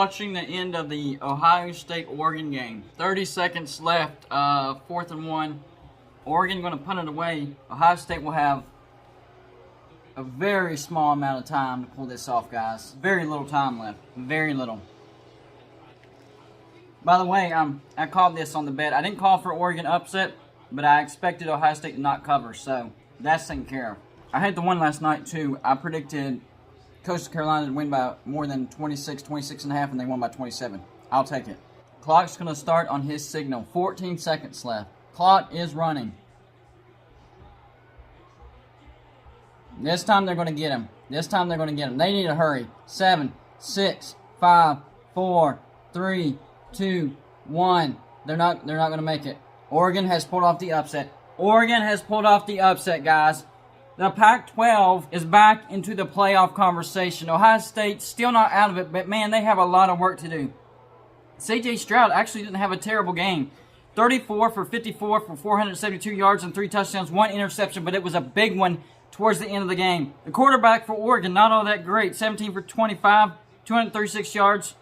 watching the end of the Ohio State-Oregon game. 30 seconds left, 4th and 1. Oregon going to punt it away. Ohio State will have a very small amount of time to pull this off, guys. Very little time left. Very little. By the way, I called this on the bet. I didn't call for Oregon upset, but I expected Ohio State to not cover, so that's taken care of. I had the one last night, too. I predicted Coastal Carolina to win by more than 26 and a half, and they won by 27. I'll take it. Clock's going to start on his signal. 14 seconds left. Clock is running. This time they're going to get him. This time they're going to get him. They need to hurry. 7, 6, 5, 4, 3, 2, 1. They're not going to make it. Oregon has pulled off the upset. Oregon has pulled off the upset, guys. The Pac-12 is back into the playoff conversation. Ohio State still not out of it, but man, they have a lot of work to do. C.J. Stroud actually didn't have a terrible game. 34 for 54 for 472 yards and 3 touchdowns, 1 interception, but it was a big one towards the end of the game. The quarterback for Oregon, not all that great. 17 for 25, 236 yards,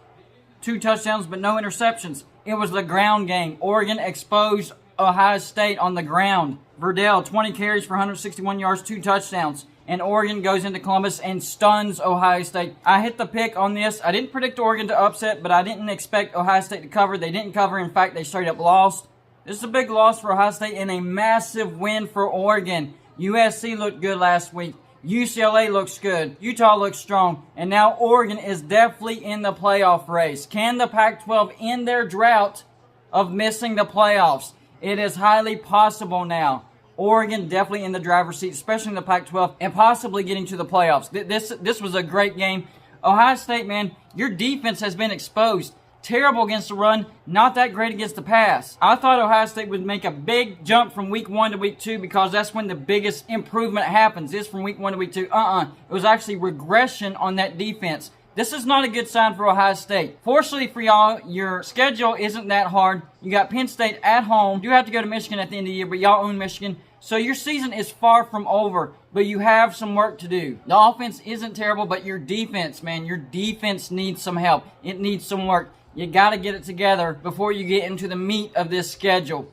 2 touchdowns, but no interceptions. It was the ground game. Oregon exposed Ohio State on the ground. Verdell, 20 carries for 161 yards, 2 touchdowns. And Oregon goes into Columbus and stuns Ohio State. I hit the pick on this. I didn't predict Oregon to upset, but I didn't expect Ohio State to cover. They didn't cover. In fact, they straight up lost. This is a big loss for Ohio State and a massive win for Oregon. USC looked good last week. UCLA looks good. Utah looks strong. And now Oregon is definitely in the playoff race. Can the Pac-12 end their drought of missing the playoffs? It is highly possible now. Oregon definitely in the driver's seat, especially in the Pac-12, and possibly getting to the playoffs. This was a great game. Ohio State, man, your defense has been exposed. Terrible against the run, not that great against the pass. I thought Ohio State would make a big jump from week 1 to week 2 because that's when the biggest improvement happens, is from week 1 to week 2. It was actually regression on that defense. This is not a good sign for Ohio State. Fortunately for y'all, your schedule isn't that hard. You got Penn State at home. You have to go to Michigan at the end of the year, but y'all own Michigan. So your season is far from over, but you have some work to do. The offense isn't terrible, but your defense, man, your defense needs some help. It needs some work. You got to get it together before you get into the meat of this schedule.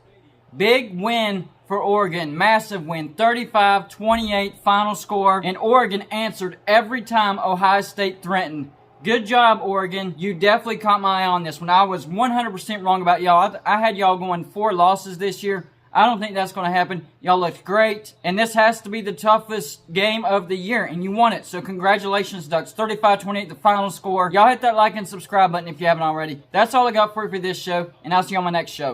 Big win for Oregon. Massive win. 35-28 final score. And Oregon answered every time Ohio State threatened. Good job, Oregon. You definitely caught my eye on this one. I was 100% wrong about y'all. I had y'all going 4 losses this year. I don't think that's going to happen. Y'all looked great. And this has to be the toughest game of the year. And you won it. So congratulations, Ducks. 35-28, the final score. Y'all hit that like and subscribe button if you haven't already. That's all I got for you for this show. And I'll see you on my next show.